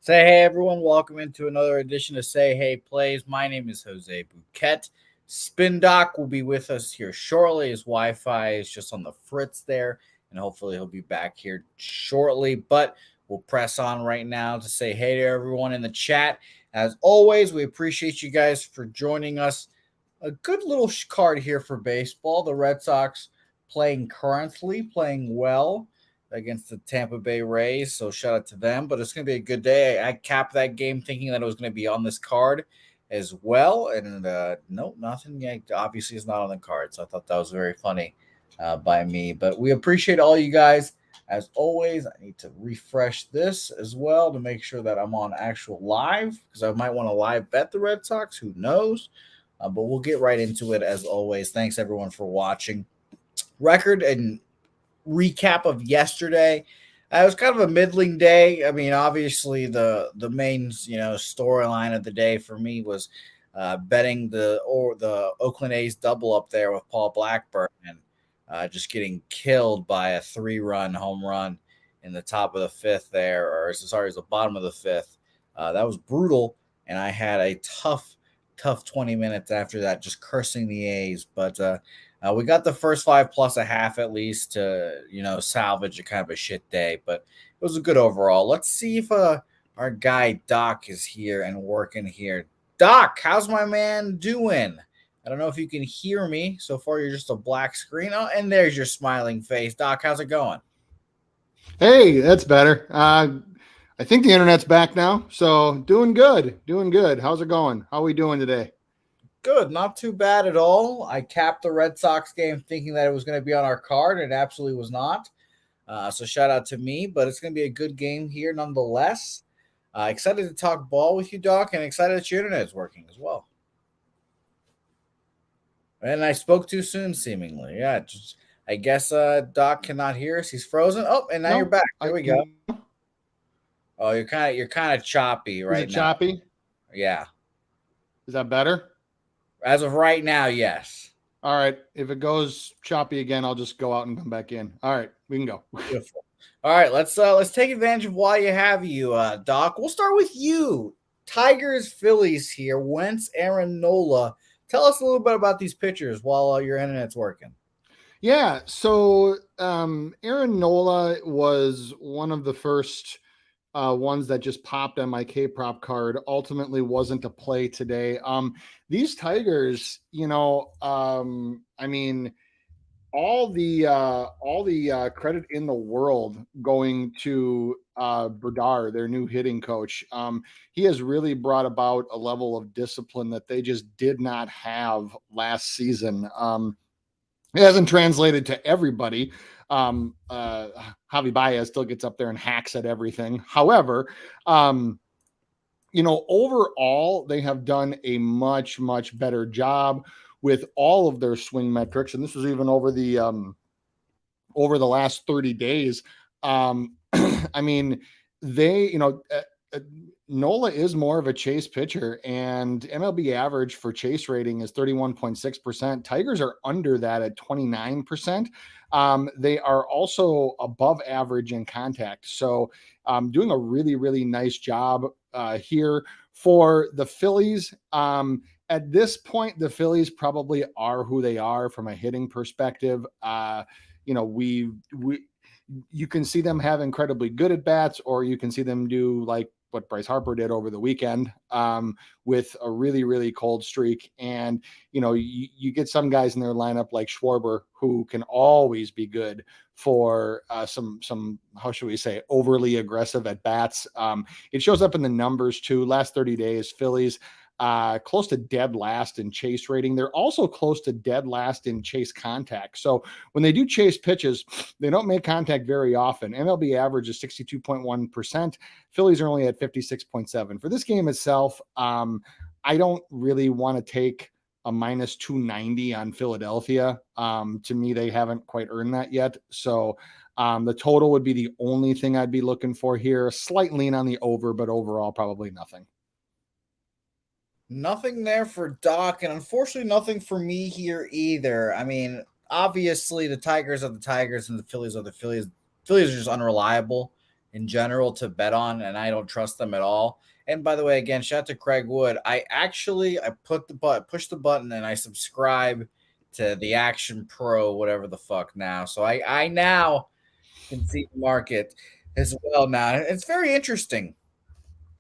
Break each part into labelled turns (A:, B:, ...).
A: Say hey everyone, welcome into another edition of Say Hey Plays. My name is Jose Bouquett. Spin Doc will be with us here shortly. His Wi-Fi is just on the fritz there, and hopefully he'll be back here shortly. But we'll press on right now to say hey to everyone in the chat. As always, we appreciate you guys for joining us. A good little card here for baseball. The Red Sox playing well against the Tampa Bay Rays. So shout out to them. But it's going to be a good day. I capped that game thinking that it was going to be on this card as well. And nope, nothing yet. Obviously, it's not on the card. So I thought that was very funny by me. But we appreciate all you guys. As always, I need to refresh this as well to make sure that I'm on actual live because I might want to live bet the Red Sox. Who knows? But we'll get right into it as always. Thanks everyone for watching. Record and recap of yesterday. It was kind of a middling day. I mean, obviously the main storyline of the day for me was betting the Oakland A's double up there with Paul Blackburn and just getting killed by a 3-run home run in the top of the fifth there, or sorry, it was the bottom of the fifth. That was brutal, and I had a tough 20 minutes after that, just cursing the A's. But we got the first 5 plus a half at least to, salvage a kind of a shit day. But it was a good overall. Let's see if our guy Doc is here and working here. Doc, how's my man doing? I don't know if you can hear me. So far, you're just a black screen. Oh, and there's your smiling face. Doc, how's it going?
B: Hey, that's better. I think the internet's back now, so doing good. How's it going? How are we doing today?
A: Good, not too bad at all. I capped the Red Sox game thinking that it was going to be on our card, and it absolutely was not. So shout out to me, but it's going to be a good game here nonetheless. Excited to talk ball with you, Doc, and excited that your internet is working as well. And I spoke too soon, seemingly. Yeah, I guess Doc cannot hear us. He's frozen. Oh, and now you're back. There we go. Oh, you're kind of choppy right now.
B: Is it choppy?
A: Yeah.
B: Is that better?
A: As of right now, yes.
B: All right. If it goes choppy again, I'll just go out and come back in. All right, we can go.
A: Beautiful. All right, let's take advantage of while you have you, Doc. We'll start with you. Tigers, Phillies here. Wentz, Aaron Nola. Tell us a little bit about these pitchers while your internet's working.
B: Yeah. So Aaron Nola was one of the first ones that just popped on my K-prop card. Ultimately wasn't a play today. These Tigers, I mean, all the credit in the world going to Berdar, their new hitting coach. He has really brought about a level of discipline that they just did not have last season. It hasn't translated to everybody. Javi Baez still gets up there and hacks at everything. However, overall, they have done a much, much better job with all of their swing metrics. And this was even over the last 30 days. I mean, Nola is more of a chase pitcher, and MLB average for chase rating is 31.6%. Tigers are under that at 29%. They are also above average in contact. So doing a really, really nice job here for the Phillies. At this point, the Phillies probably are who they are from a hitting perspective. You can see them have incredibly good at bats, or you can see them do like what Bryce Harper did over the weekend with a really, really cold streak. And, you get some guys in their lineup like Schwarber, who can always be good for some, how should we say, overly aggressive at bats. It shows up in the numbers too. Last 30 days, Phillies close to dead last in chase rating. They're also close to dead last in chase contact. So when they do chase pitches, they don't make contact very often. MLB average is 62.1%. Phillies are only at 56.7. For this game itself, I don't really want to take a minus 290 on Philadelphia. To me, they haven't quite earned that yet. So the total would be the only thing I'd be looking for here. A slight lean on the over, but overall, probably nothing.
A: Nothing there for Doc, and unfortunately nothing for me here either. I mean, obviously the Tigers are the Tigers and the Phillies are the Phillies. Phillies are just unreliable. in general to bet on, and I don't trust them at all. And by the way, again, shout out to Craig Wood. I push the button, and I subscribe to the Action Pro, whatever the fuck now. So I now can see the market as well now. It's very interesting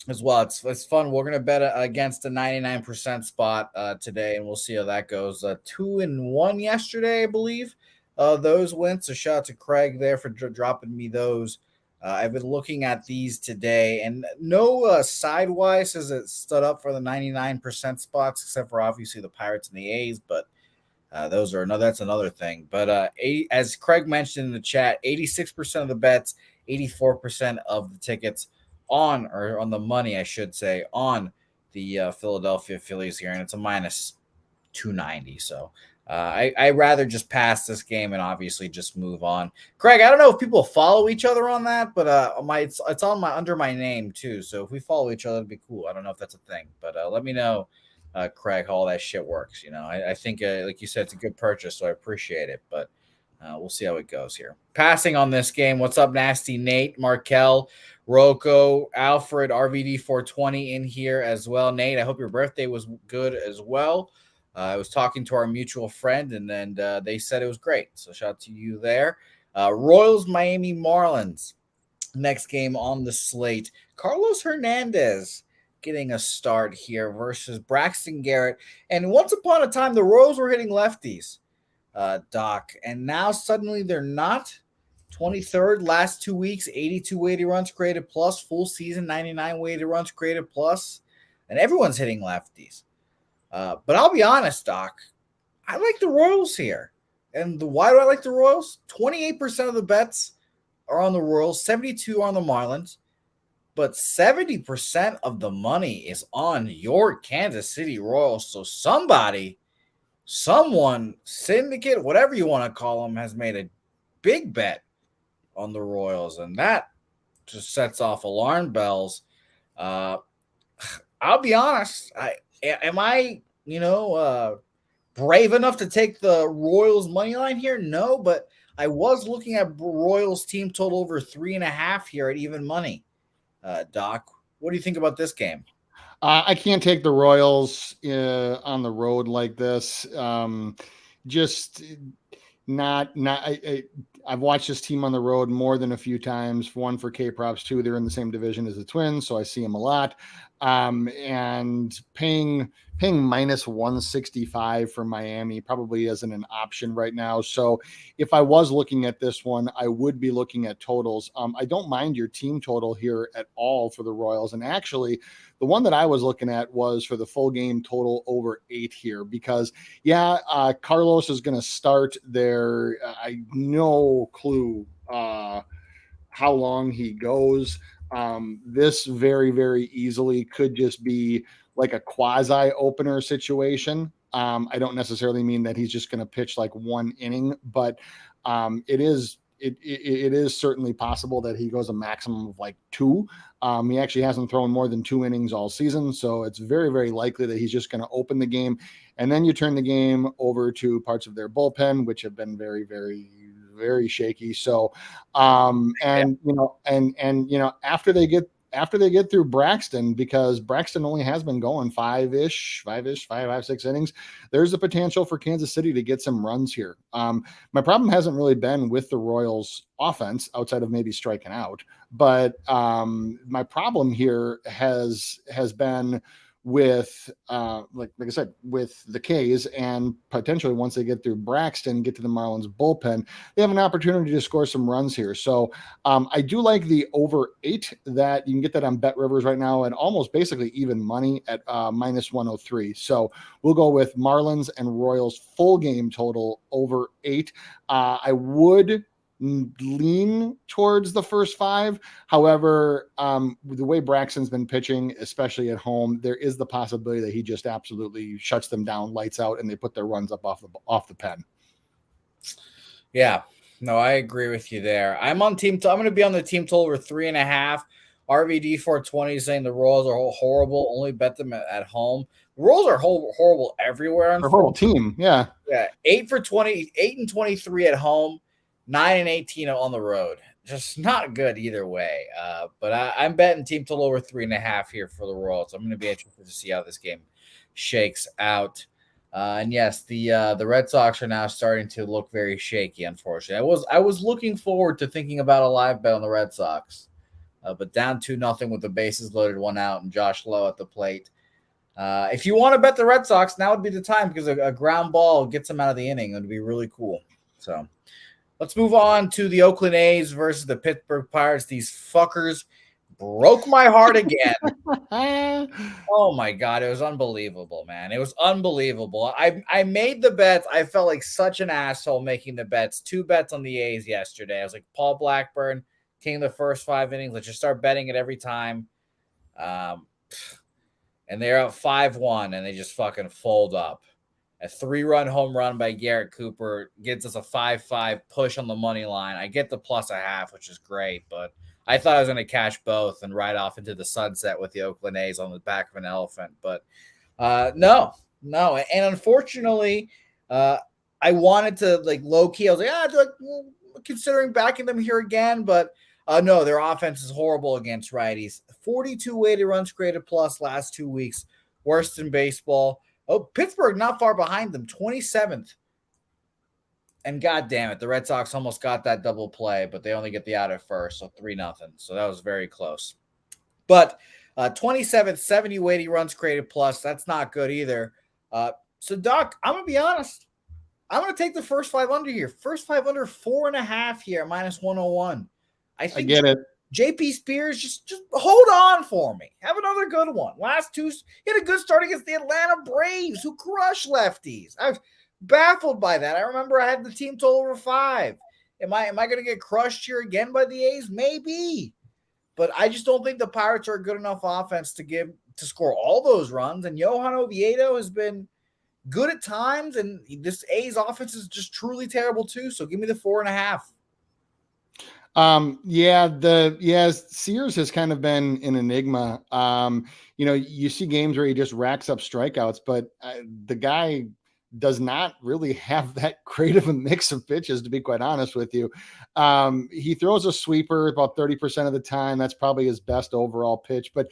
A: as well. It's fun. We're gonna bet against a 99% spot today, and we'll see how that goes. 2-1 yesterday, I believe. Those went. So shout out to Craig there for dropping me those. I've been looking at these today, and no sidewise has it stood up for the 99% spots, except for obviously the Pirates and the A's. But that's another thing. But as Craig mentioned in the chat, 86% of the bets, 84% of the tickets on the money, I should say, on the Philadelphia Phillies here, and it's a minus 290. So I rather just pass this game and obviously just move on. Craig, I don't know if people follow each other on that, but it's on under my name too. So if we follow each other, it'd be cool. I don't know if that's a thing, but let me know, Craig, how all that shit works. I think like you said, it's a good purchase, so I appreciate it. But we'll see how it goes here. Passing on this game, what's up, Nasty Nate, Markel, Rocco, Alfred, RVD 420 in here as well. Nate, I hope your birthday was good as well. I was talking to our mutual friend, and then they said it was great. So shout out to you there. Royals, Miami Marlins. Next game on the slate. Carlos Hernandez getting a start here versus Braxton Garrett. And once upon a time, the Royals were hitting lefties, Doc. And now suddenly they're not. 23rd last 2 weeks, 82 weighted runs created plus. Full season, 99 weighted runs created plus. And everyone's hitting lefties. But I'll be honest, Doc, I like the Royals here. And why do I like the Royals? 28% of the bets are on the Royals, 72 on the Marlins, but 70% of the money is on your Kansas City Royals. So someone, syndicate, whatever you want to call them, has made a big bet on the Royals, and that just sets off alarm bells. I'll be honest, Am I brave enough to take the Royals money line here? No, but I was looking at Royals team total over 3.5 here at even money. Doc, what do you think about this game?
B: I can't take the Royals on the road like this. Just not. I've watched this team on the road more than a few times. One for K-Props, two, they're in the same division as the Twins, so I see them a lot. And paying minus 165 for Miami probably isn't an option right now. So if I was looking at this one, I would be looking at totals. I don't mind your team total here at all for the Royals. And actually, the one that I was looking at was for the full game total over 8 here, because Carlos is going to start there. I no clue how long he goes. This very, very easily could just be like a quasi opener situation. I don't necessarily mean that he's just going to pitch like one inning, but it is certainly possible that he goes a maximum of like 2. He actually hasn't thrown more than 2 innings all season, so it's very, very likely that he's just going to open the game, and then you turn the game over to parts of their bullpen, which have been very, very, very shaky. So, after they get through Braxton, because Braxton only has been going 5, 6 innings, there's the potential for Kansas City to get some runs here. My problem hasn't really been with the Royals offense outside of maybe striking out, but my problem here has been with like I said, with the K's, and potentially once they get through Braxton, get to the Marlins bullpen, they have an opportunity to score some runs here. So I do like the over 8. That you can get that on Bet Rivers right now at almost basically even money at minus 103. So we'll go with Marlins and Royals full game total over 8. I would lean towards the first 5. However, the way Braxton's been pitching, especially at home, there is the possibility that he just absolutely shuts them down, lights out, and they put their runs up off the pen.
A: Yeah, no, I agree with you there. I'm on I'm going to be on the team total over 3.5. RVD 420 saying the Royals are horrible. Only bet them at home. The Royals are horrible everywhere.
B: Their whole team, yeah.
A: 8 and 23 at home. 9 and 18 on the road. just not good either way. But I'm betting team total over 3.5 here for the Royals. I'm going to be interested to see how this game shakes out. And yes, the Red Sox are now starting to look very shaky. Unfortunately, I was looking forward to thinking about a live bet on the Red Sox, but down 2-0 with the bases loaded, one out, and Josh Lowe at the plate. If you want to bet the Red Sox, now would be the time because a ground ball gets them out of the inning. It would be really cool. So let's move on to the Oakland A's versus the Pittsburgh Pirates. These fuckers broke my heart again. Oh my God, it was unbelievable, man. It was unbelievable. I made the bets. I felt like such an asshole making the bets. 2 bets on the A's yesterday. I was like, Paul Blackburn, king of the first 5 innings. Let's just start betting it every time. And they're up 5-1, and they just fucking fold up. A 3-run home run by Garrett Cooper gets us a 5-5 push on the money line. I get the +0.5, which is great, but I thought I was going to cash both and ride off into the sunset with the Oakland A's on the back of an elephant. But no. And unfortunately, I wanted to, like, low-key. I was like, considering backing them here again, but no, their offense is horrible against righties. 42 weighted runs created plus last 2 weeks, worst in baseball. Oh, Pittsburgh not far behind them, 27th. And God damn it, the Red Sox almost got that double play, but they only get the out at first, so 3-0. So that was very close. But 27th, 70 weighty runs created plus. That's not good either. So, Doc, I'm going to be honest. I'm going to take the first 5 under here. First 5 under, 4.5 here, -101. I
B: get it.
A: JP Spears, just hold on for me. Have another good one. Last 2, he had a good start against the Atlanta Braves, who crushed lefties. I was baffled by that. I remember I had the team total over 5. Am I going to get crushed here again by the A's? Maybe. But I just don't think the Pirates are a good enough offense to score all those runs. And Johan Oviedo has been good at times, and this A's offense is just truly terrible too. So give me the 4.5.
B: Sears has kind of been an enigma. You see games where he just racks up strikeouts, but the guy does not really have that great of a mix of pitches, to be quite honest with you. He throws a sweeper about 30% of the time. That's probably his best overall pitch, but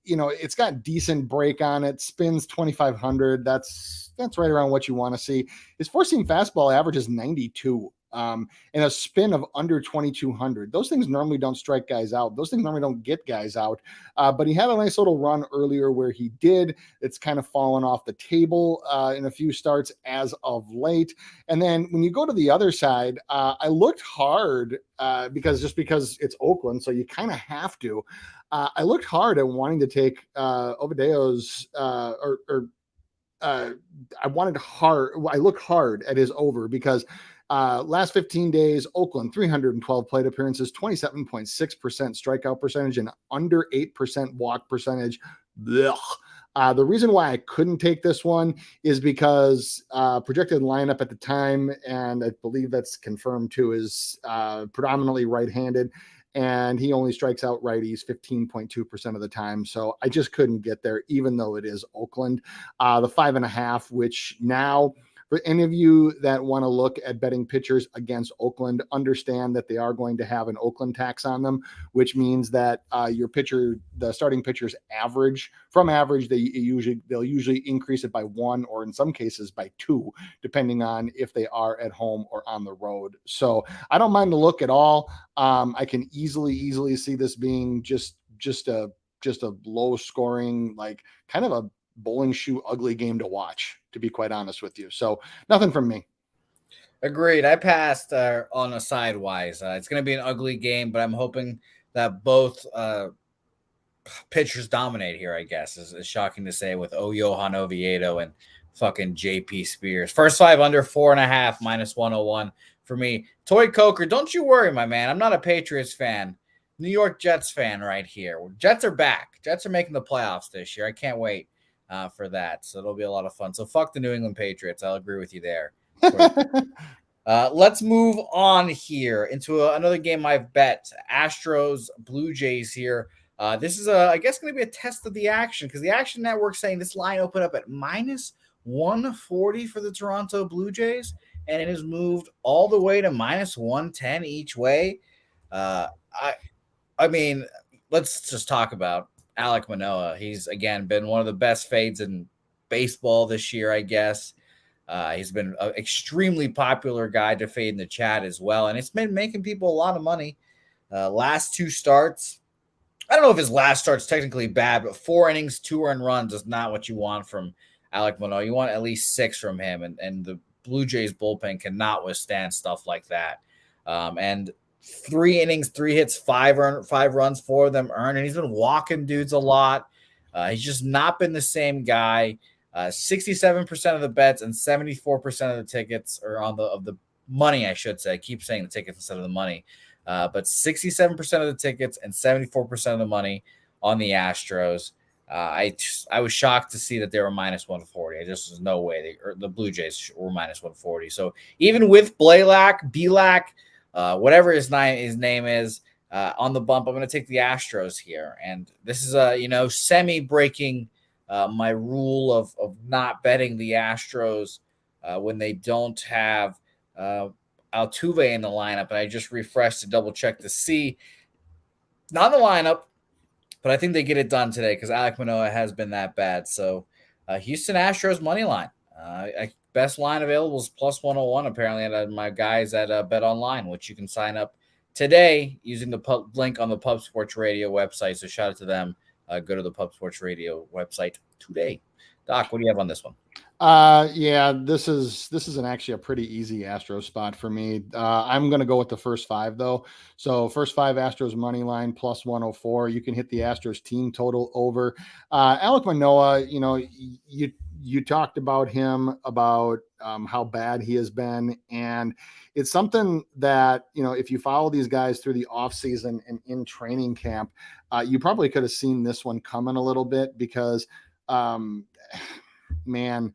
B: it's got decent break on it. Spins 2,500. That's right around what you want to see. His 4-seam fastball average is 92. And a spin of under 2,200. Those things normally don't strike guys out. Those things normally don't get guys out. But he had a nice little run earlier where he did. It's kind of fallen off the table in a few starts as of late. And then when you go to the other side, I looked hard because it's Oakland, so you kind of have to. I looked hard at wanting to take Ovideo's I looked hard at his over because last 15 days, Oakland, 312 plate appearances, 27.6% strikeout percentage, and under 8% walk percentage. The reason why I couldn't take this one is because projected lineup at the time, and I believe that's confirmed too, is predominantly right-handed, and he only strikes out righties 15.2% of the time. So I just couldn't get there, even though it is Oakland. The 5.5, which now, for any of you that want to look at betting pitchers against Oakland, understand that they are going to have an Oakland tax on them, which means that the starting pitcher's average, they'll usually increase it by 1, or in some cases by 2, depending on if they are at home or on the road. So I don't mind the look at all. I can easily see this being just a low scoring, like kind of a bowling shoe ugly game to watch, to be quite honest with you. So nothing from me.
A: Agreed. I passed on a sidewise. It's going to be an ugly game, but I'm hoping that both pitchers dominate here, I guess. Is shocking to say, with Johan Oviedo and fucking JP Spears. First 5 under, 4.5, -101 for me. Toy Coker, don't you worry, my man. I'm not a Patriots fan. New York Jets fan right here. Jets are back. Jets are making the playoffs this year. I can't wait for that. So it'll be a lot of fun. So fuck the New England Patriots. I'll agree with you there. Let's move on here into another game I've bet. Astros, Blue Jays here. This is, I guess, going to be a test of the action, because the Action Network saying this line opened up at -140 for the Toronto Blue Jays. and it has moved all the way to minus 110 each way. Uh, I mean, let's just talk about Alek Manoah. He's again been one of the best fades in baseball this year, I guess. He's been an extremely popular guy to fade in the chat as well, and it's been making people a lot of money. Last two starts, I don't know if his last start's technically bad, but 4 innings, 2 earned runs is not what you want from Alek Manoah. You want at least 6 from him, and the Blue Jays bullpen cannot withstand stuff like that. And 3 innings, 3 hits, 5 runs, 4 of them earned, and he's been walking dudes a lot. He's just not been the same guy. 67% of the bets and 74% of the tickets are of the money, I should say. I keep saying the tickets instead of the money. But 67% of the tickets and 74% of the money on the Astros. I was shocked to see that they were minus 140. I just was no way the Blue Jays were minus 140. So even with Belak, whatever his name is, on the bump, I'm going to take the Astros here. And this is semi-breaking my rule of not betting the Astros when they don't have Altuve in the lineup, and I just refreshed to double check to see. Not in the lineup, but I think they get it done today because Alek Manoah has been that bad. So Houston Astros money line. Best line available is plus 101 apparently at my guys at Bet Online, which you can sign up today using the link on the Pub Sports Radio website. So shout out to them. Go to the Pub Sports Radio website today. Doc, what do you have on this one?
B: Yeah, this is actually a pretty easy Astros spot for me. I'm going to go with the first 5 though. So first 5 Astros money line plus 104. You can hit the Astros team total over. Alek Manoah, you talked about him, about how bad he has been. And it's something that, if you follow these guys through the offseason and in training camp, you probably could have seen this one coming a little bit because, man,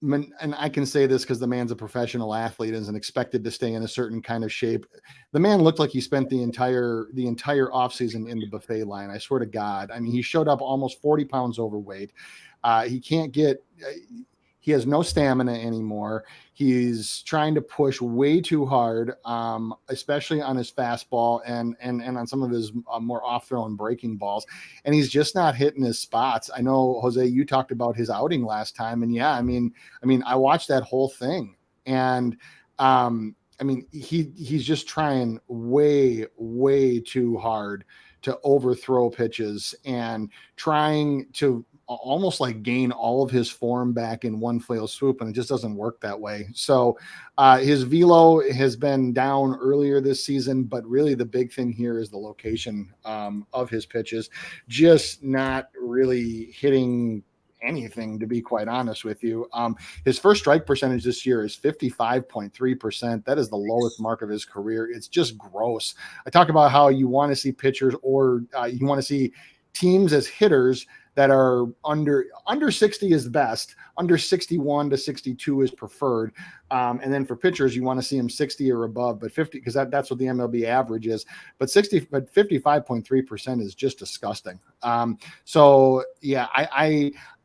B: and I can say this because the man's a professional athlete and is expected to stay in a certain kind of shape. The man looked like he spent the entire offseason in the buffet line. I swear to God. I mean, he showed up almost 40 pounds overweight. He has no stamina anymore. He's trying to push way too hard, especially on his fastball and on some of his more off-throw and breaking balls. And he's just not hitting his spots. I know, Jose, you talked about his outing last time. And yeah, I mean, I watched that whole thing. And he's just trying way, way too hard to overthrow pitches and trying to almost like gain all of his form back in one fell swoop, and it just doesn't work that way. So his velo has been down earlier this season, but really the big thing here is the location of his pitches, just not really hitting anything, to be quite honest with you. His first strike percentage this year is 55.3%. That is the lowest mark of his career. It's just gross. I talk about how you want to see pitchers or you want to see teams as hitters that are under 60 is best, under 61 to 62 is preferred. And then for pitchers, you want to see them 60 or above, but 50, because that's what the MLB average is. But 55.3% is just disgusting. So yeah,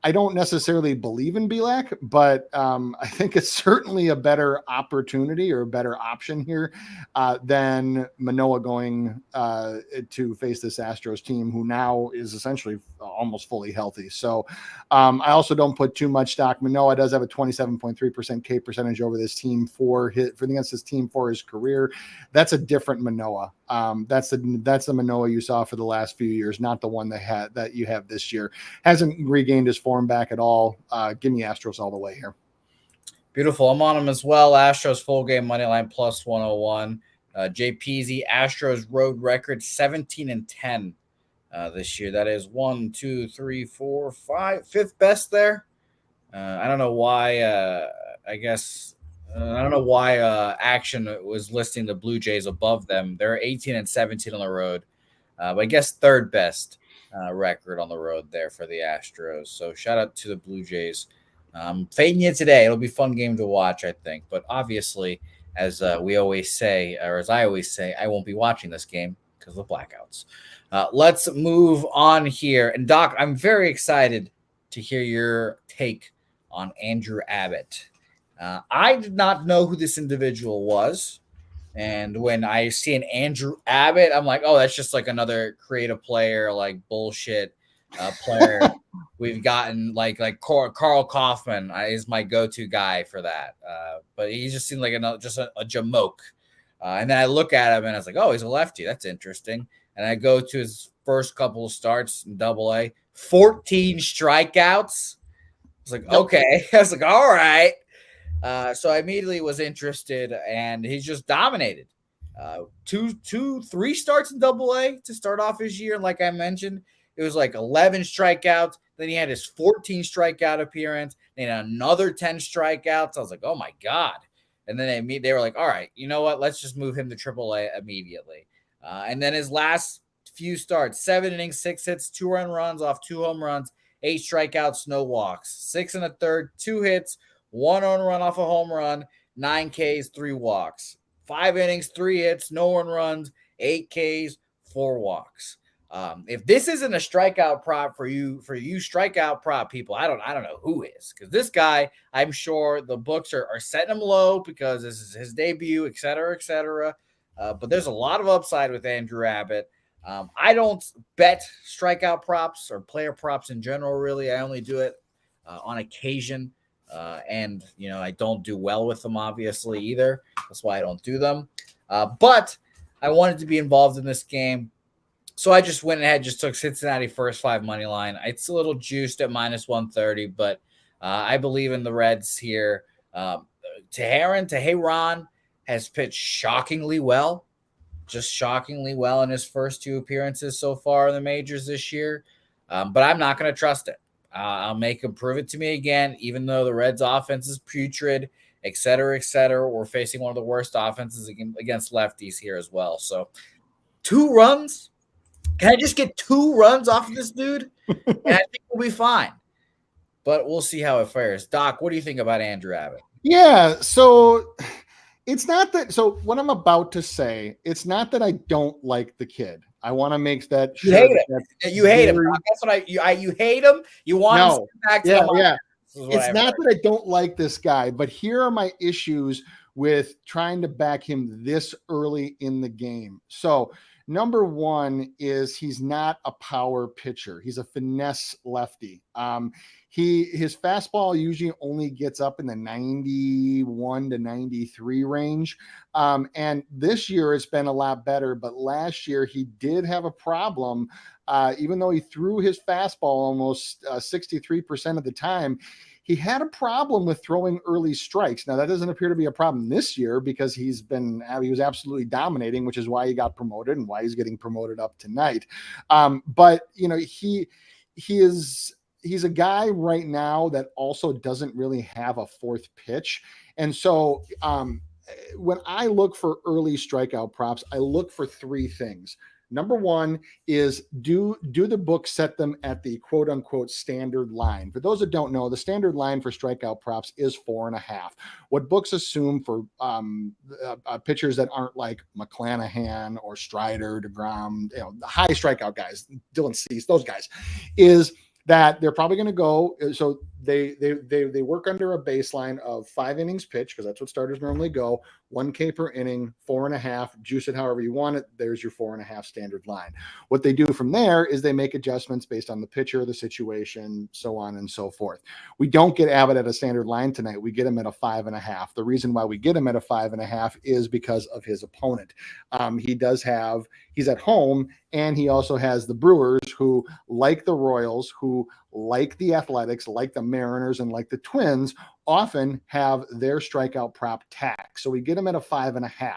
B: I don't necessarily believe in Belak, but I think it's certainly a better opportunity or a better option here than Manoah going to face this Astros team, who now is essentially almost fully healthy. So I also don't put too much stock. Manoah does have a 27.3% K percentage over this team against this team for his career. That's a different Manoah. That's the Manoah you saw for the last few years, not the one that you have this year. Hasn't regained his form back at all. Give me Astros all the way here.
A: Beautiful. I'm on them as well. Astros full game money line plus 101. JPZ Astros road record 17-10 this year. That is 1, 2, 3, 4, 5, fifth best there. I don't know why. I don't know why Action was listing the Blue Jays above them. They're 18-17 on the road, but I guess third best record on the road there for the Astros. So shout out to the Blue Jays. Fading you today. It'll be a fun game to watch, I think. But obviously, as we always say, or as I always say, I won't be watching this game because of the blackouts. Let's move on here. And Doc, I'm very excited to hear your take on Andrew Abbott. I did not know who this individual was. And when I see an Andrew Abbott, I'm like, oh, that's just like another creative player, like bullshit player. We've gotten like Carl Kaufman is my go-to guy for that. But he just seemed like just a jamoke. And then I look at him and I was like, oh, he's a lefty. That's interesting. And I go to his first couple of starts in Double-A, 14 strikeouts. I was like, okay. I was like, all right. So I immediately was interested, and he's just dominated. 3 starts in Double-A to start off his year. And like I mentioned, it was like 11 strikeouts. Then he had his 14 strikeout appearance, then another 10 strikeouts. I was like, oh my God. And then they were like, all right, you know what? Let's just move him to Triple-A immediately. And then his last few starts, 7 innings, 6 hits, 2 run runs off 2 home runs, 8 strikeouts, no walks, 6 1/3, 2 hits, 1 earned run off a home run, 9 Ks, 3 walks, 5 innings, 3 hits, no earned runs, 8 Ks, 4 walks. If this isn't a strikeout prop for you strikeout prop people, I don't know who is, because this guy, I'm sure the books are setting him low because this is his debut, et cetera, et cetera. But there's a lot of upside with Andrew Abbott. I don't bet strikeout props or player props in general, really. I only do it on occasion. And, I don't do well with them, obviously, either. That's why I don't do them. But I wanted to be involved in this game. So I just went ahead, just took Cincinnati first 5 money line. It's a little juiced at -130, but I believe in the Reds here. Teheran has pitched shockingly well, just shockingly well in his first 2 appearances so far in the majors this year. But I'm not going to trust it. I'll make him prove it to me again, even though the Reds' offense is putrid, et cetera, et cetera. We're facing one of the worst offenses against lefties here as well. So 2 runs. Can I just get 2 runs off of this dude? And I think we'll be fine. But we'll see how it fares. Doc, what do you think about Andrew Abbott?
B: Yeah, so it's not that. So what I'm about to say, it's not that I don't like the kid. I want to make that
A: sure. You hate him. You hate him. That's what you hate him. You want him to get back to the minors.
B: Yeah. It's not that I don't like this guy, but here are my issues with trying to back him this early in the game. So number one is he's not a power pitcher. He's a finesse lefty. His fastball usually only gets up in the 91 to 93 range. And this year it's been a lot better, but last year he did have a problem. Even though he threw his fastball almost 63% of the time, he had a problem with throwing early strikes. Now, that doesn't appear to be a problem this year because he was absolutely dominating, which is why he got promoted and why he's getting promoted up tonight. But he's a guy right now that also doesn't really have a 4th pitch. And so when I look for early strikeout props, I look for 3 things. Number one is do the books set them at the quote unquote standard line? For those that don't know, the standard line for strikeout props is 4.5. What books assume for pitchers that aren't like McClanahan or Strider, DeGrom, the high strikeout guys, Dylan Cease, those guys, is that they're probably going to go. So they work under a baseline of 5 innings pitch, because that's what starters normally go. 1K per inning, 4.5, juice it however you want it. There's your 4.5 standard line. What they do from there is they make adjustments based on the pitcher, the situation, so on and so forth. We don't get Abbott at a standard line tonight. We get him at a 5.5. The reason why we get him at a 5.5 is because of his opponent. He's at home, and he also has the Brewers, who, like the Royals, who, like the Athletics, like the Mariners, and like the Twins, often have their strikeout prop tax. So we get him at a 5.5.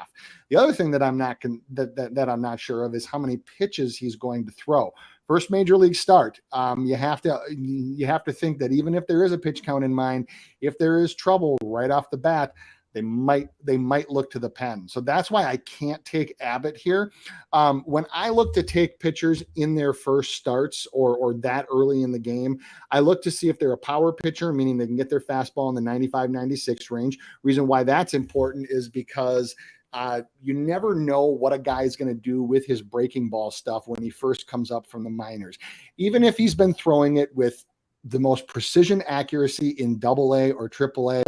B: The other thing that I'm not sure of is how many pitches he's going to throw. First major league start. You have to think that even if there is a pitch count in mind, if there is trouble right off the bat, they might look to the pen. So that's why I can't take Abbott here. When I look to take pitchers in their first starts or that early in the game, I look to see if they're a power pitcher, meaning they can get their fastball in the 95, 96 range. Reason why that's important is because you never know what a guy is going to do with his breaking ball stuff when he first comes up from the minors. Even if he's been throwing it with the most precision accuracy in Double-A or Triple-A,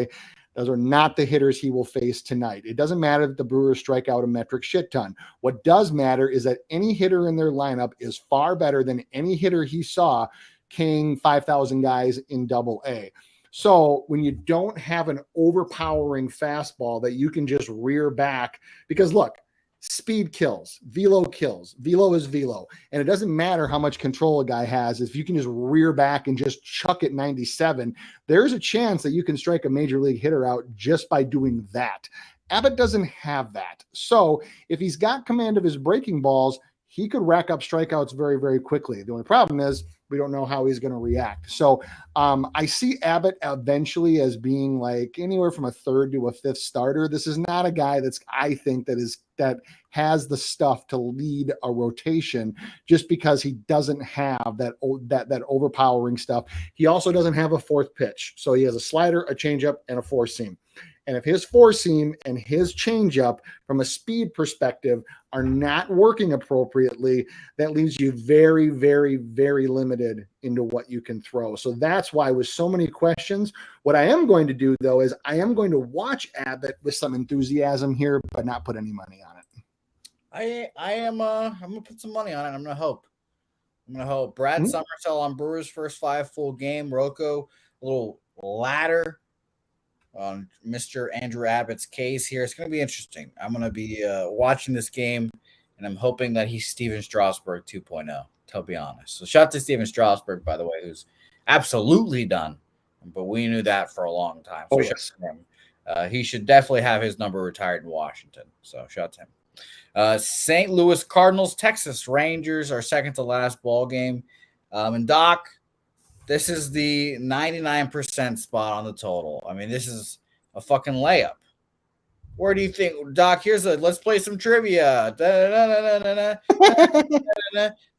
B: Those are not the hitters he will face tonight. It doesn't matter that the Brewers strike out a metric shit ton. What does matter is that any hitter in their lineup is far better than any hitter he saw king 5,000 guys in Double-A. So when you don't have an overpowering fastball that you can just rear back, because look, speed kills, velo kills, velo is velo. And it doesn't matter how much control a guy has. If you can just rear back and just chuck it 97, there's a chance that you can strike a major league hitter out just by doing that. Abbott doesn't have that. So if he's got command of his breaking balls, he could rack up strikeouts very, very quickly. The only problem is we don't know how he's going to react. So I see Abbott eventually as being like anywhere from a third to a fifth starter. This is not a guy I think that has the stuff to lead a rotation just because he doesn't have that overpowering stuff. He also doesn't have a fourth pitch. So he has a slider, a changeup, and a four seam. And if his four seam and his changeup from a speed perspective are not working appropriately, that leaves you very, very, very limited into what you can throw. So that's why with so many questions, what I am going to do though, is I am going to watch Abbott with some enthusiasm here, but not put any money on it.
A: I'm gonna put some money on it. I'm gonna hope. Brad Summertell on Brewers first 5 full game. Rocco, a little ladder on Mr. Andrew Abbott's case here. It's going to be interesting. I'm going to be watching this game, and I'm hoping that he's Steven Strasburg 2.0, to be honest. So shout out to Steven Strasburg, by the way, who's absolutely done, but we knew that for a long time. So shout out to him. He should definitely have his number retired in Washington. So shout out to him. St. Louis Cardinals, Texas Rangers, our second to last ball game. And Doc, this is the 99% spot on the total. I mean, this is a fucking layup. Where do you think, Doc? Let's play some trivia.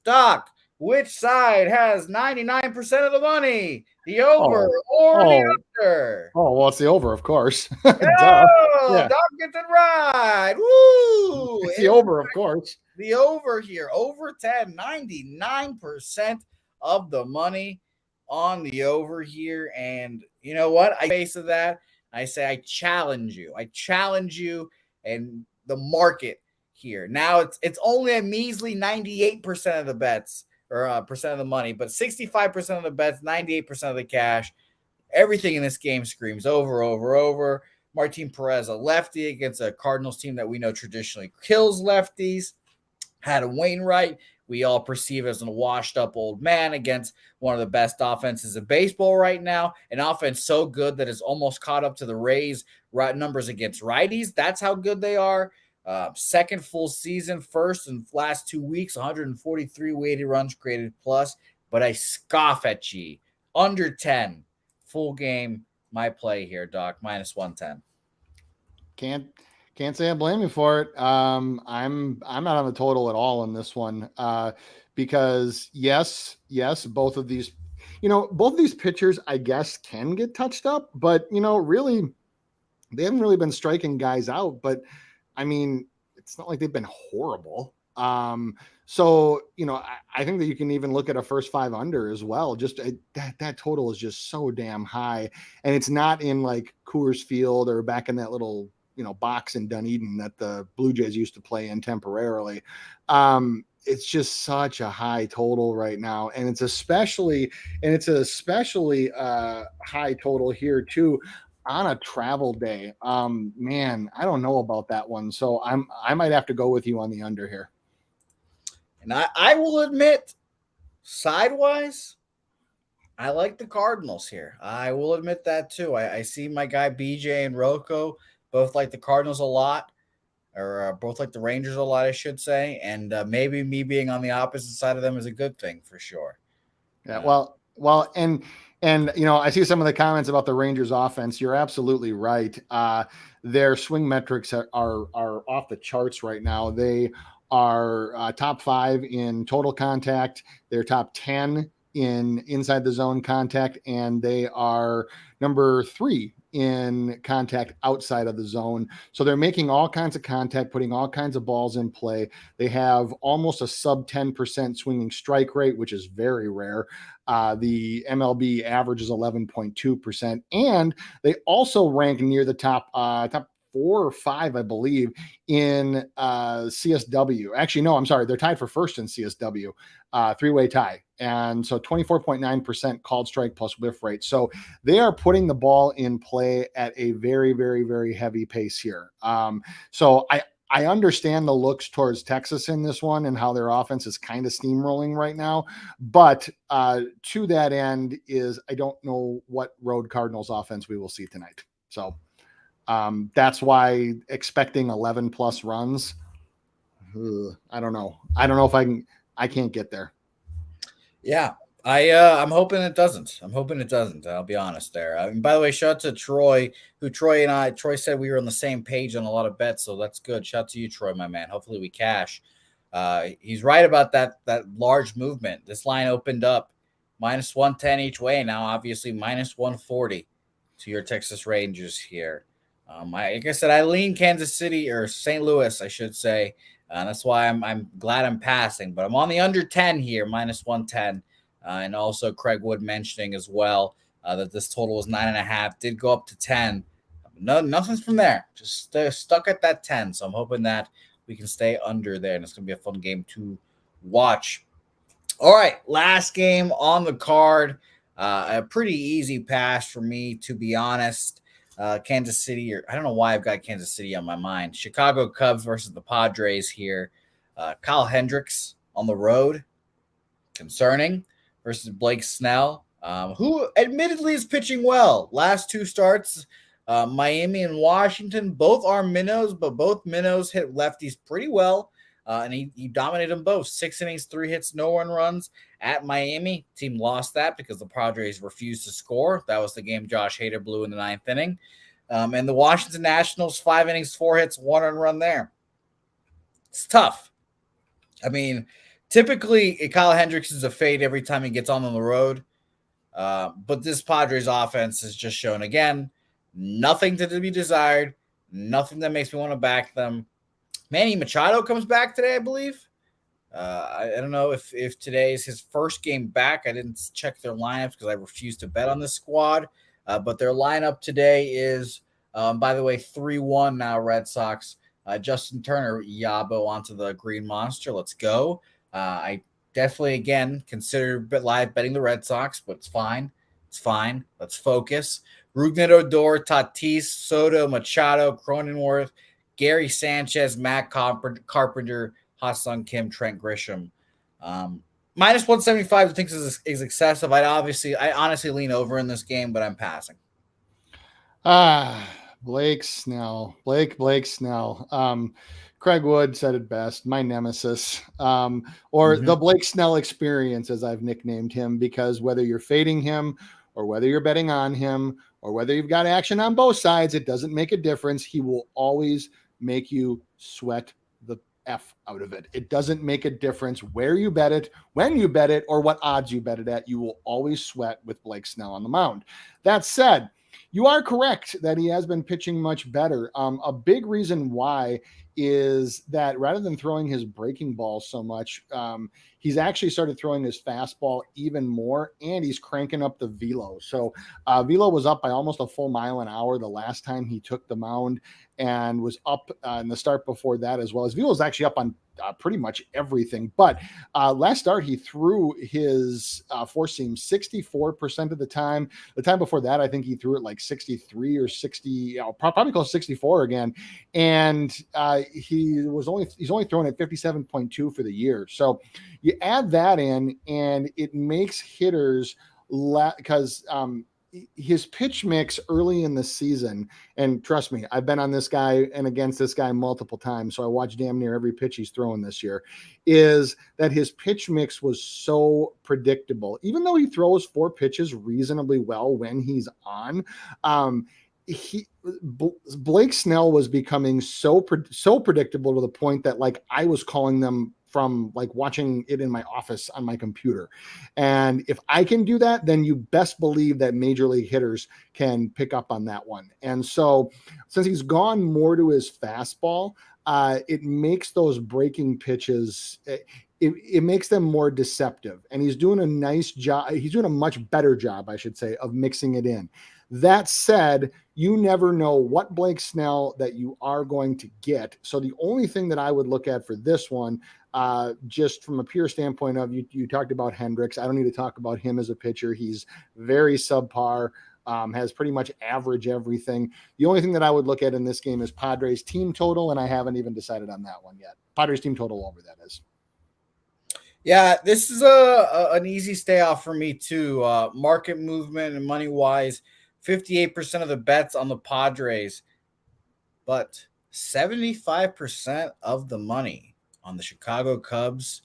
A: Doc, which side has 99% of the money? The over or the under?
B: Oh, well, it's the over, of course.
A: Yeah. Doc gets it right. Woo!
B: It's the over, of course.
A: The over here, over 10, 99% of the money on the over here. And you know what? I face of that, I say I challenge you and the market here. Now it's only a measly 98% of the bets or percent of the money, but 65% of the bets, 98% of the cash. Everything in this game screams over. Martin Perez, a lefty against a Cardinals team that we know traditionally kills lefties. Adam Wainwright, we all perceive as a washed-up old man against one of the best offenses in baseball right now. An offense so good that is almost caught up to the Rays' numbers against righties. That's how good they are. Second full season, first and last 2 weeks, 143 weighted runs created plus. But I scoff at ye. Under 10, full game, my play here, Doc, minus 110.
B: Can't say I blame you for it. I'm not on the total at all in this one because yes, both of these pitchers, I guess, can get touched up, but really, they haven't really been striking guys out. But I mean, it's not like they've been horrible. So I think that you can even look at a first 5 under as well. Just that total is just so damn high, and it's not in like Coors Field or back in that little box in Dunedin that the Blue Jays used to play in temporarily. It's just such a high total right now. And it's especially high total here too on a travel day. Man, I don't know about that one. So I might have to go with you on the under here.
A: And I will admit, sidewise, I like the Cardinals here. I will admit that too. I see my guy BJ and Rocco both like the Cardinals a lot, or both like the Rangers a lot, I should say. And maybe me being on the opposite side of them is a good thing for sure.
B: Yeah. Well, and I see some of the comments about the Rangers offense. You're absolutely right. Their swing metrics are off the charts right now. They are top 5 in total contact. They're top 10 in inside the zone contact, and they are number 3 in contact outside of the zone. So they're making all kinds of contact, putting all kinds of balls in play. They have almost a sub 10% swinging strike rate, which is very rare. The MLB average is 11.2%, and they also rank near the top 4 or 5, I believe, in CSW. Actually, no, I'm sorry. They're tied for first in CSW, 3-way tie. And so 24.9% called strike plus whiff rate. So they are putting the ball in play at a very, very, very heavy pace here. So I understand the looks towards Texas in this one and how their offense is kind of steamrolling right now. But to that end is I don't know what road Cardinals offense we will see tonight. So that's why expecting 11 plus runs. I don't know. I don't know if I can't get there.
A: Yeah. I'm hoping it doesn't. I'll be honest there. And by the way, shout out to Troy, Troy said we were on the same page on a lot of bets. So that's good. Shout out to you, Troy, my man. Hopefully we cash. He's right about that large movement. This line opened up minus 110 each way. Now, obviously minus 140 to your Texas Rangers here. Like I said, I lean Kansas City or St. Louis, I should say. That's why I'm glad I'm passing. But I'm on the under 10 here, minus 110. And also Craig Wood mentioning as well that this total was 9.5. Did go up to 10. No, nothing's from there. Just stuck at that 10. So I'm hoping that we can stay under there. And it's going to be a fun game to watch. All right, last game on the card. A pretty easy pass for me, to be honest. Kansas City, or I don't know why I've got Kansas City on my mind. Chicago Cubs versus the Padres here. Kyle Hendricks on the road, concerning, versus Blake Snell, who admittedly is pitching well. Last 2 starts, Miami and Washington, both are minnows, but both minnows hit lefties pretty well. And he dominated them both. 6 innings, 3 hits, no 1 runs at Miami. Team lost that because the Padres refused to score. That was the game Josh Hader blew in the 9th inning. And the Washington Nationals, 5 innings, 4 hits, 1 run there. It's tough. I mean, typically Kyle Hendricks is a fade every time he gets on the road. But this Padres offense has just shown, again, nothing to be desired, nothing that makes me want to back them. Manny Machado comes back today, I believe. I don't know if today is his first game back. I didn't check their lineups because I refused to bet on this squad. But their lineup today is, by the way, 3-1 now, Red Sox. Justin Turner, Yabo onto the Green Monster. Let's go. I definitely, again, consider live betting the Red Sox, but it's fine. It's fine. Let's focus. Rougned Odor, Tatis, Soto, Machado, Cronenworth, Gary Sanchez, Matt Carpenter, Ha-Seong Kim, Trent Grisham. Minus 175, I think is excessive. I honestly lean over in this game, but I'm passing.
B: Blake Snell. Blake Snell. Craig Wood said it best, my nemesis, or the Blake Snell experience, as I've nicknamed him, because whether you're fading him or whether you're betting on him or whether you've got action on both sides, it doesn't make a difference. He will always make you sweat the F out of it. It doesn't make a difference where you bet it, when you bet it, or what odds you bet it at. You will always sweat with Blake Snell on the mound. That said, you are correct that he has been pitching much better. A big reason why is that rather than throwing his breaking ball so much, he's actually started throwing his fastball even more, and he's cranking up the velo. So velo was up by almost a full mile an hour the last time he took the mound, and was up in the start before that as well. His velo is actually up on pretty much everything. But last start, he threw his four seam 64% of the time. The time before that, I think he threw it like 63 or 60, probably close to 64 again. And he's only thrown at 57.2 for the year. So you add that in, and it makes hitters because his pitch mix early in the season, and trust me, I've been on this guy and against this guy multiple times, so I watch damn near every pitch he's throwing this year, is that his pitch mix was so predictable. Even though he throws 4 pitches reasonably well when he's on, Blake Snell was becoming so predictable to the point that, like, I was calling them from like watching it in my office on my computer. And if I can do that, then you best believe that major league hitters can pick up on that one. And so since he's gone more to his fastball, it makes those breaking pitches, it makes them more deceptive. And he's doing a nice job. He's doing a much better job, I should say, of mixing it in. That said, you never know what Blake Snell that you are going to get. So the only thing that I would look at for this one, just from a pure standpoint of you talked about Hendricks. I don't need to talk about him as a pitcher. He's very subpar, has pretty much average everything. The only thing that I would look at in this game is Padres team total, and I haven't even decided on that one yet. Padres team total over, that is.
A: Yeah, this is an easy stay off for me too. Market movement and money wise, 58% of the bets on the Padres, but 75% of the money on the Chicago Cubs.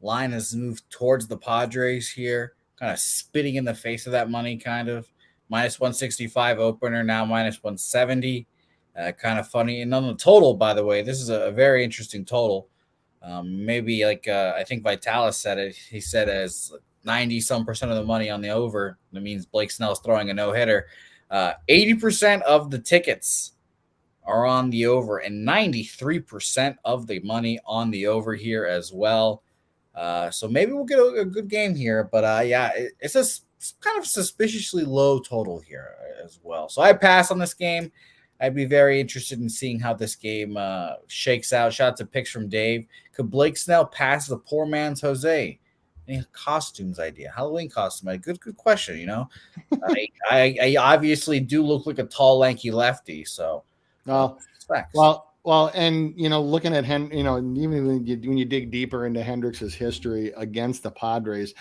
A: Line has moved towards the Padres here, kind of spitting in the face of that money, kind of. Minus 165 opener, now minus 170. Kind of funny. And on the total, by the way, this is a very interesting total. Maybe like I think Vitalis said it. He said as 90% of the money on the over. That means Blake Snell's throwing a no-hitter. 80% of the tickets are on the over, and 93% of the money on the over here as well. So maybe we'll get a good game here. But yeah, it's a kind of suspiciously low total here as well. So I pass on this game. I'd be very interested in seeing how this game shakes out. Shout out to picks from Dave. Could Blake Snell pass the poor man's Jose? Any costumes idea? Halloween costume idea? Good question. You know, I obviously do look like a tall, lanky lefty. So,
B: well, and looking at even when you dig deeper into Hendricks' history against the Padres,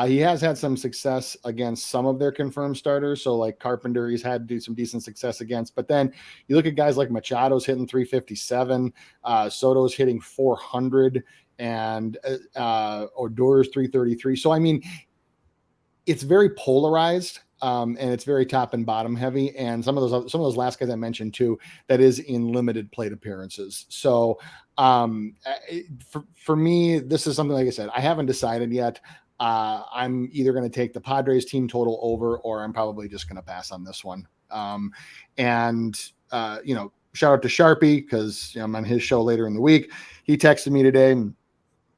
B: he has had some success against some of their confirmed starters. So like Carpenter, he's had some decent success against. But then you look at guys like Machado's hitting 357, Soto's hitting 400, and Odor's 333. So I mean, it's very polarized. And it's very top and bottom heavy. And some of those last guys I mentioned too, that is in limited plate appearances. So for me, this is something, like I said, I haven't decided yet. I'm either going to take the Padres team total over, or I'm probably just going to pass on this one. Shout out to Sharpie, because I'm on his show later in the week. He texted me today and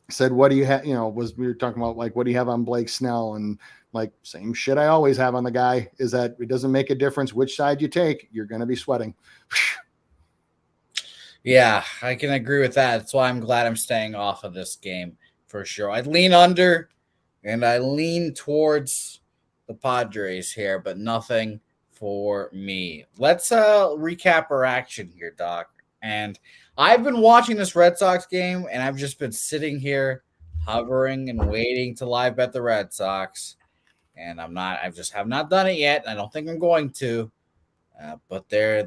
B: said, what do you have? We were talking about like, what do you have on Blake Snell? And like, same shit I always have on the guy, is that it doesn't make a difference which side you take. You're going to be sweating.
A: Yeah, I can agree with that. That's why I'm glad I'm staying off of this game for sure. I'd lean under, and I lean towards the Padres here, but nothing for me. Let's recap our action here, Doc. And I've been watching this Red Sox game, and I've just been sitting here hovering and waiting to live bet the Red Sox. And I just have not done it yet. I don't think I'm going to, but they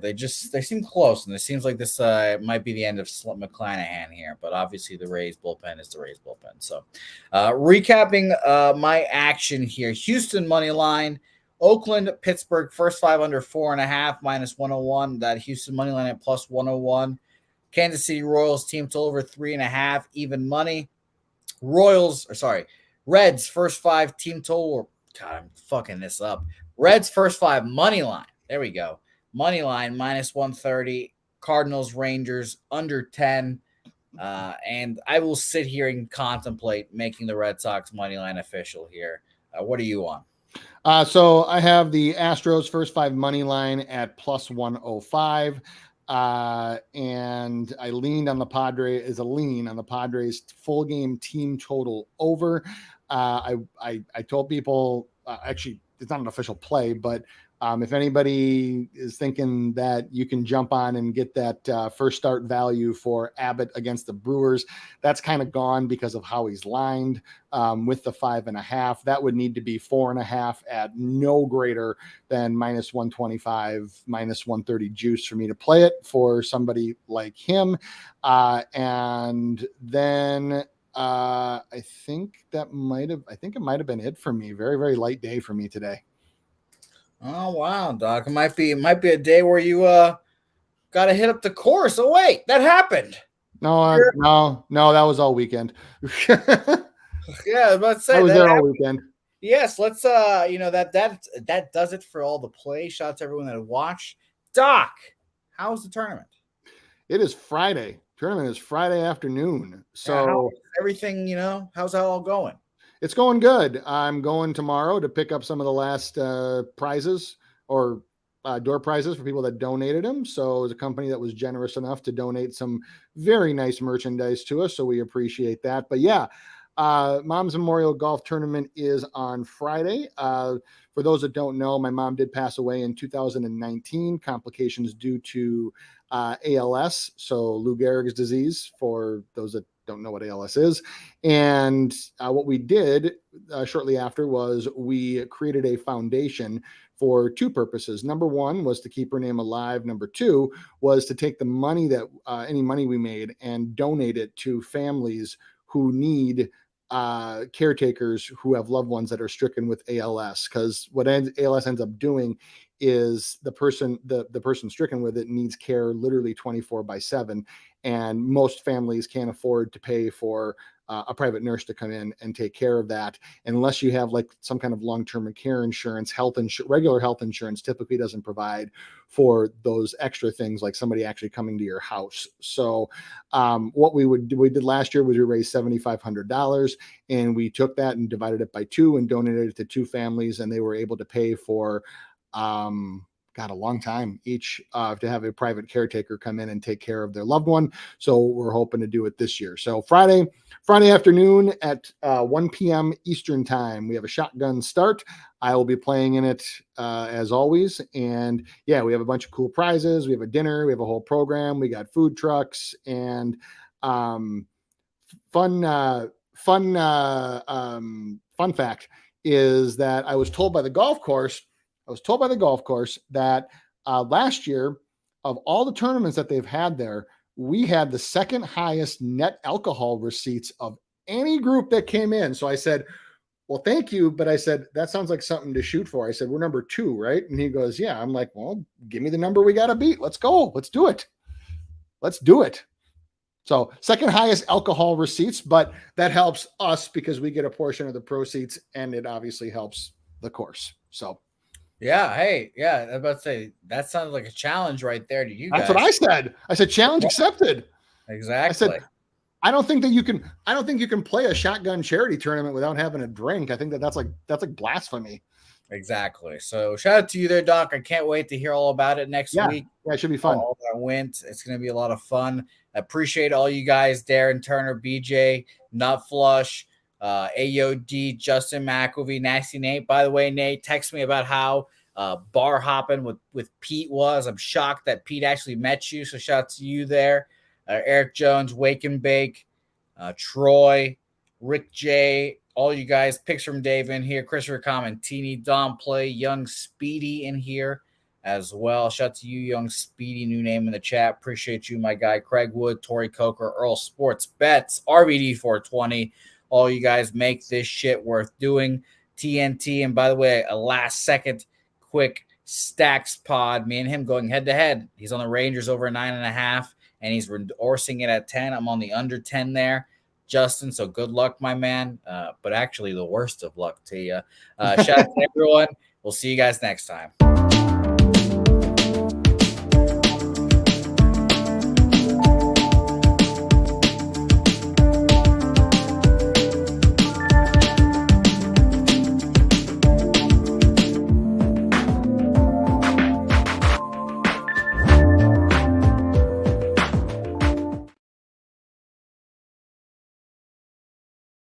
A: seem close, and it seems like this might be the end of McClanahan here. But obviously, the Rays bullpen is the Rays bullpen. So, recapping my action here: Houston money line, Oakland, Pittsburgh first 5 under 4.5 minus 101. That Houston money line at plus 101. Kansas City Royals team total over 3.5 even money. Reds first 5 team total. God, I'm fucking this up. Reds first 5 money line. There we go. Money line minus 130. Cardinals, Rangers under 10. And I will sit here and contemplate making the Red Sox money line official here. What are you on?
B: So I have the Astros first 5 money line at plus 105. And I leaned on the Padres full game team total over. I told people, actually, it's not an official play, but if anybody is thinking that you can jump on and get that first start value for Abbott against the Brewers, that's kind of gone because of how he's lined with the 5.5. That would need to be 4.5 at no greater than minus 125, minus 130 juice for me to play it for somebody like him. And then I think it might have been it for me. Very, very light day for me today.
A: Oh wow, Doc. It might be a day where you got to hit up the course. Oh wait, that happened.
B: No, that was all weekend.
A: Yeah, I was about to say
B: I was
A: that.
B: there all weekend.
A: Yes, let's that does it for all the play. Shout out to everyone that watched. Doc, how's the tournament?
B: It is Friday. Tournament is Friday afternoon. So
A: how's everything, how's that all going?
B: it's going good. I'm going tomorrow to pick up some of the last prizes or door prizes for people that donated them. So it was a company that was generous enough to donate some very nice merchandise to us. So we appreciate that. But yeah, Mom's Memorial Golf Tournament is on Friday. For those that don't know, my mom did pass away in 2019, complications due to ALS, so Lou Gehrig's disease, for those that don't know what ALS is. And what we did shortly after was we created a foundation for two purposes. Number one was to keep her name alive. Number two was to take the money that any money we made and donate it to families who need caretakers who have loved ones that are stricken with ALS. Because what ALS ends up doing is the person stricken with it needs care literally 24/7, and most families can't afford to pay for a private nurse to come in and take care of that unless you have like some kind of long-term care insurance. Regular health insurance typically doesn't provide for those extra things like somebody actually coming to your house. So what we did last year was we raised $7,500, and we took that and divided it by two and donated it to two families, and they were able to pay for a long time each to have a private caretaker come in and take care of their loved one. So we're hoping to do it this year. So Friday afternoon at 1 p.m. Eastern time, we have a shotgun start. I will be playing in it as always. And yeah, we have a bunch of cool prizes. We have a dinner. We have a whole program. We got food trucks and fun fact is that I was told by the golf course that last year, of all the tournaments that they've had there, we had the second highest net alcohol receipts of any group that came in. So I said, well, thank you. But I said, that sounds like something to shoot for. I said, we're number 2, right? And he goes, yeah. I'm like, well, give me the number we got to beat. Let's go. Let's do it. So second highest alcohol receipts, but that helps us because we get a portion of the proceeds, and it obviously helps the course. So
A: yeah, hey, yeah, I was about to say that sounds like a challenge right there to you
B: guys. That's
A: what
B: I said. I said challenge accepted.
A: Exactly.
B: I said I don't think you can play a shotgun charity tournament without having a drink. I think that's like blasphemy.
A: Exactly. So shout out to you there, Doc. I can't wait to hear all about it next week.
B: Yeah, it should be fun.
A: All that went. It's going to be a lot of fun. I appreciate all you guys, Darren Turner, BJ, Nut Flush, AOD, Justin McElvey, Nasty Nate. By the way, Nate, text me about how bar hopping with Pete was. I'm shocked that Pete actually met you. So shout out to you there. Eric Jones, Wake and Bake, Troy, Rick J, all you guys, picks from Dave in here, Christopher Common, Teeny, Dom Play, Young Speedy in here as well. Shout out to you, Young Speedy, new name in the chat. Appreciate you, my guy, Craig Wood, Tori Coker, Earl Sports Bets, RBD 420. All you guys make this shit worth doing. TNT, and by the way, a last second quick stacks pod. Me and him going head to head. He's on the Rangers over 9.5, and he's endorsing it at 10. I'm on the under 10 there, Justin. So good luck, my man. But actually, the worst of luck to you. Shout out to everyone. We'll see you guys next time.